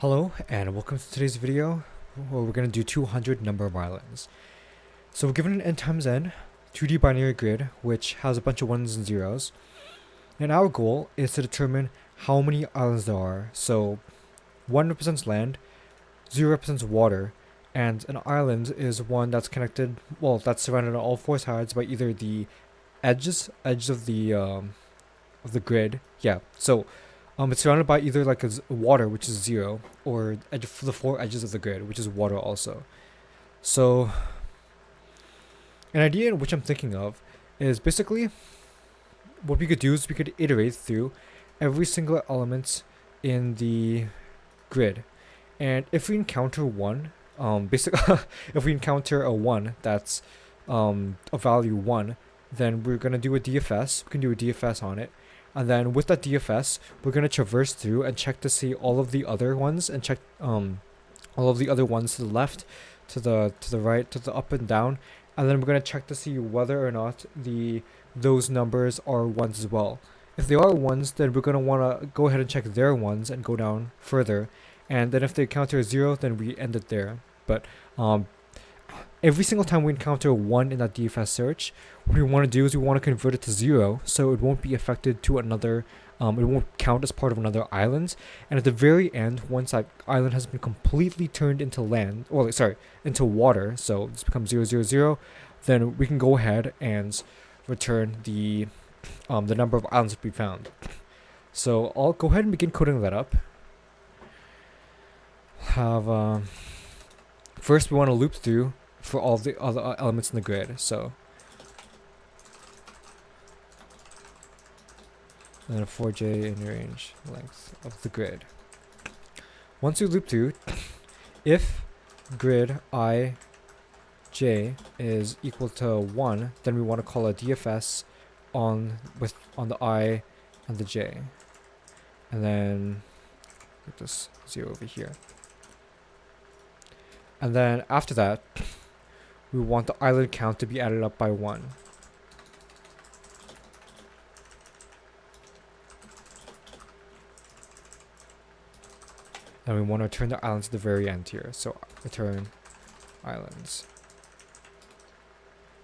Hello and welcome to today's video where we're going to do 200 number of islands. So we're given an n times n 2D binary grid which has a bunch of ones and zeros, and our goal is to determine how many islands there are. So 1 represents land, 0 represents water, and an island is one that's connected, well, that's surrounded on all four sides by either the edges of the grid. It's surrounded by either like water, which is 0, or the four edges of the grid, which is water also. So, an idea in which I'm thinking of is basically what we could do is we could iterate through every single element in the grid, and if we encounter one, if we encounter a 1 that's a value 1, then we're gonna do a DFS. We can do a DFS on it. And then with that DFS, we're going to traverse through and check to see all of the other ones, and check all of the other ones to the left, to the right, to the up and down. And then we're going to check to see whether or not those numbers are ones as well. If they are ones, then we're going to want to go ahead and check their ones and go down further. And then if they encounter a 0, then we end it there. But every single time we encounter a 1 in that DFS search, what we want to do is we want to convert it to 0, so it won't be affected to another, it won't count as part of another island. And at the very end, once that island has been completely turned into land, or sorry, into water, so this becomes 0, 0, 0, then we can go ahead and return the number of islands that we found. So I'll go ahead and begin coding that up. First we want to loop through for all the other elements in the grid. So, and then a 4j in range length of the grid. Once you loop through, if grid I j is equal to 1, then we want to call a DFS on the I and the j, and then put this 0 over here. And then after that, we want the island count to be added up by 1. And we want to return the islands at the very end here. So return islands.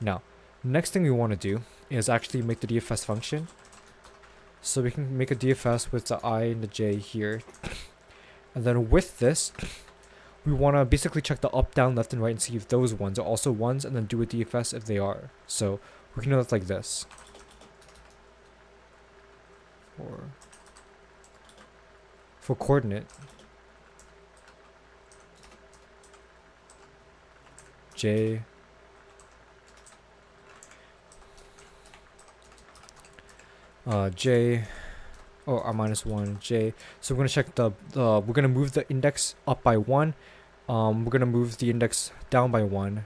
Now, next thing we want to do is actually make the DFS function. So we can make a DFS with the I and the j here. And then with this, we want to basically check the up, down, left, and right and see if those ones are also ones, and then do a DFS if they are. So we can do it like this. For coordinate j r minus 1 j. So we're gonna check we're gonna move the index up by 1. We're gonna move the index down by 1.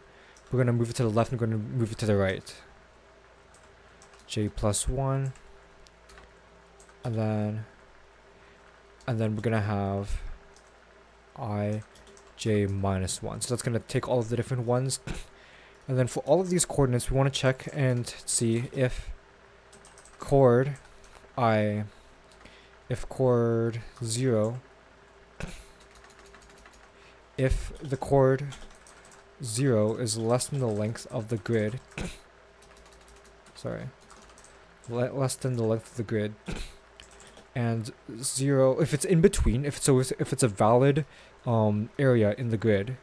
We're gonna move it to the left and we're gonna move it to the right. J plus 1, and then we're gonna have I j minus 1. So that's gonna take all of the different ones, and then for all of these coordinates, we want to check and see if chord 0, if the chord 0 is less than the length of the grid, less than the length of the grid, and 0 if it's in between, if it's a valid area in the grid,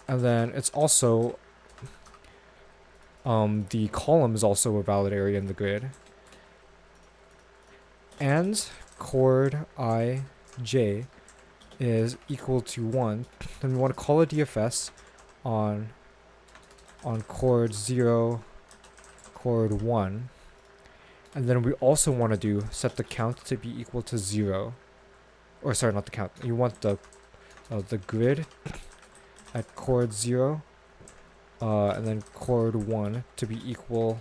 and then it's also the column is also a valid area in the grid, and chord I j is equal to 1, then we want to call a DFS on chord 0, chord 1, and then we also want to set the count to be equal to 0, or sorry, not the count, you want the grid at chord 0, and then chord 1 to be equal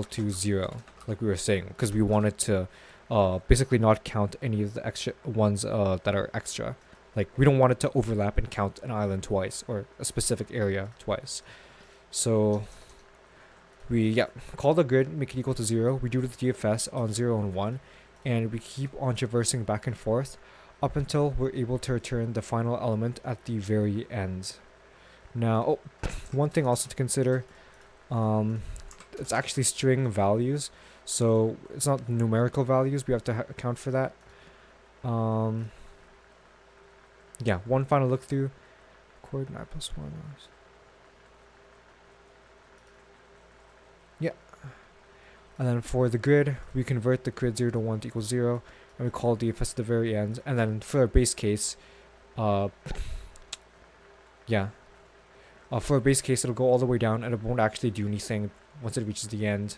to 0, like we were saying, because we wanted to basically not count any of the extra ones that are extra. Like, we don't want it to overlap and count an island twice, or a specific area twice. So we call the grid, make it equal to 0. We do the DFS on 0 and 1, and we keep on traversing back and forth up until we're able to return the final element at the very end. Now, one thing also to consider, it's actually string values, so it's not numerical values. We have to account for that. One final look through. Coordinate plus 1. Yeah. And then for the grid, we convert the grid 0 to 1 to equal 0, and we call DFS at the very end. And then for our base case, for a base case, it'll go all the way down, and it won't actually do anything once it reaches the end.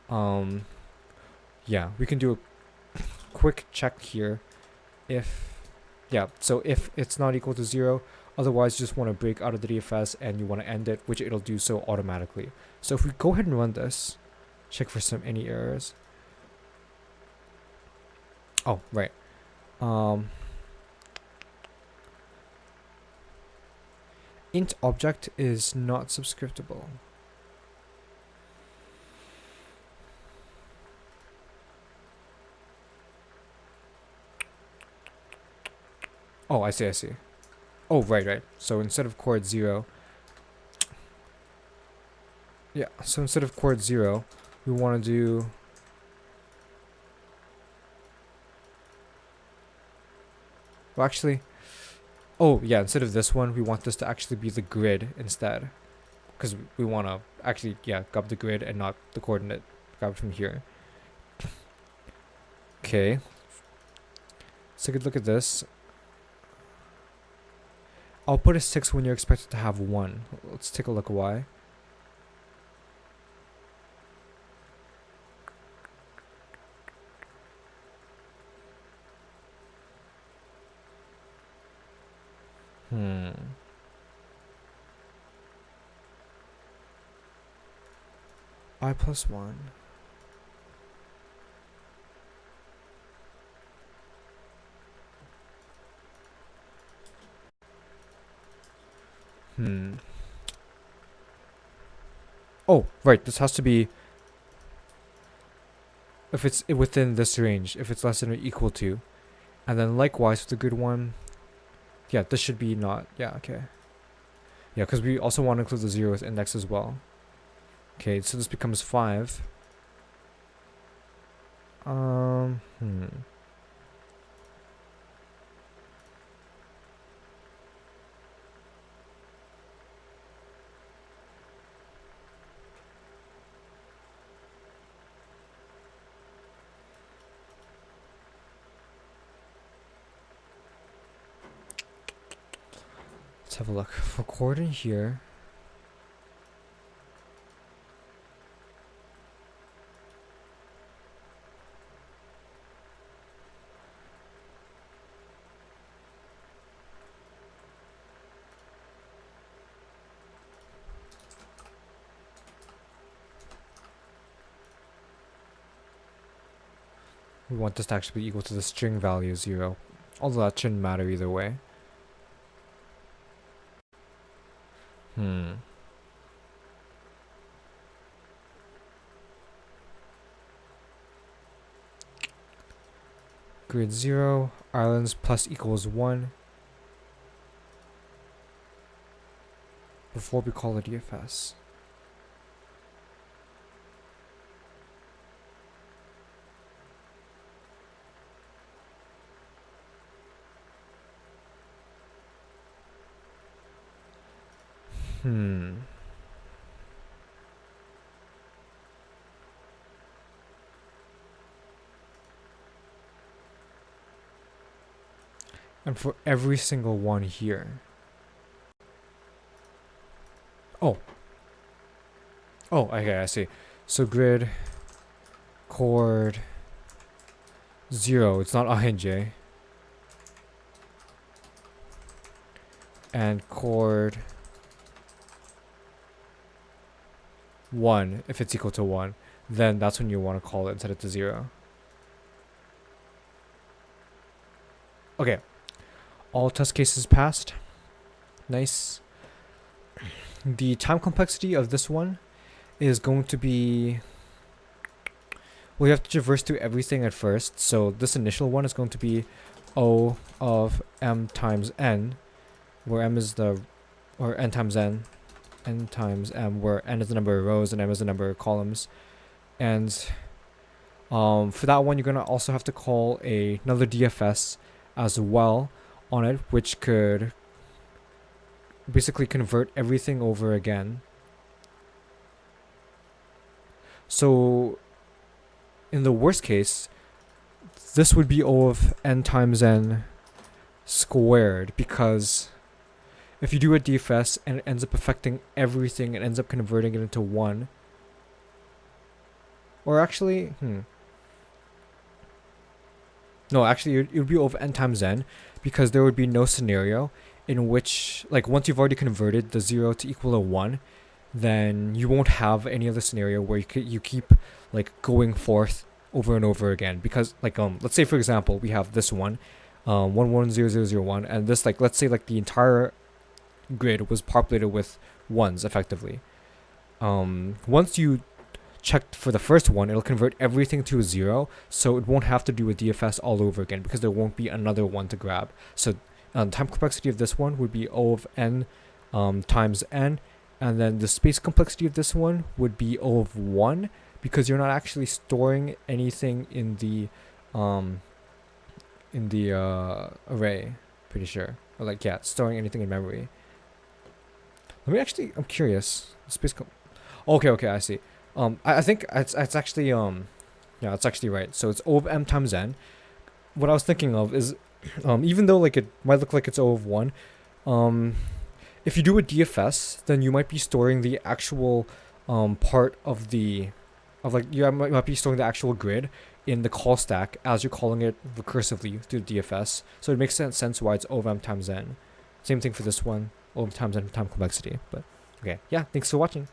We can do a quick check here. So if it's not equal to 0, otherwise you just want to break out of the DFS and you want to end it, which it'll do so automatically. So if we go ahead and run this, check for any errors. Oh, right. Int object is not subscriptable. Oh, I see. Oh, right. So instead of chord 0, we want to do instead of this one, we want this to actually be the grid instead, because we want to actually grab the grid and not the coordinate grabbed from here. Okay, let's take a look at this. Output is 6 when you're expected to have 1. Let's take a look why. I plus 1. Oh, right, this has to be if it's within this range, if it's less than or equal to. And then likewise with the grid 1, this should be not, okay. Yeah, because we also want to include the 0th index as well. Okay, so this becomes 5. Let's have a look. For chord in here. We want this to actually be equal to the string value 0. Although that shouldn't matter either way. Grid 0, islands plus equals 1. Before we call it DFS. And for every single one here. Oh, okay, I see. So grid, chord, 0, it's not INJ. And chord 1, if it's equal to 1, then that's when you want to call it and set it to 0. Okay. All test cases passed. Nice. the time complexity of this one is going to be, well, you have to traverse through everything at first. So this initial one is going to be O of m times n, where m is the, or n times n times m, where n is the number of rows and m is the number of columns. And for that one, you're gonna also have to call another DFS as well on it, which could basically convert everything over again. So in the worst case, this would be O of n times n squared, because if you do a DFS and it ends up affecting everything, it ends up converting it into 1. Or actually, no, actually it would be O of n times n, because there would be no scenario in which, like, once you've already converted the 0 to equal a 1, then you won't have any other scenario where you keep like going forth over and over again. Because like let's say for example we have this one 110001, and this, like, let's say like the entire grid was populated with ones effectively. Once you checked for the first one, it'll convert everything to a 0, so it won't have to do a DFS all over again because there won't be another one to grab. So time complexity of this one would be O of n times n, and then the space complexity of this one would be O of 1, because you're not actually storing anything in the array, pretty sure. Or like, yeah, storing anything in memory. Let me actually, I'm curious. Okay, I see. I think it's actually yeah, it's actually right. So it's O of m times n. What I was thinking of is even though like it might look like it's O of 1, if you do a DFS, then you might be storing the actual part of the, like, you might be storing the actual grid in the call stack as you're calling it recursively through the DFS. So it makes sense why it's O of m times n. Same thing for this one, O of times n time complexity. But okay, yeah, thanks for watching.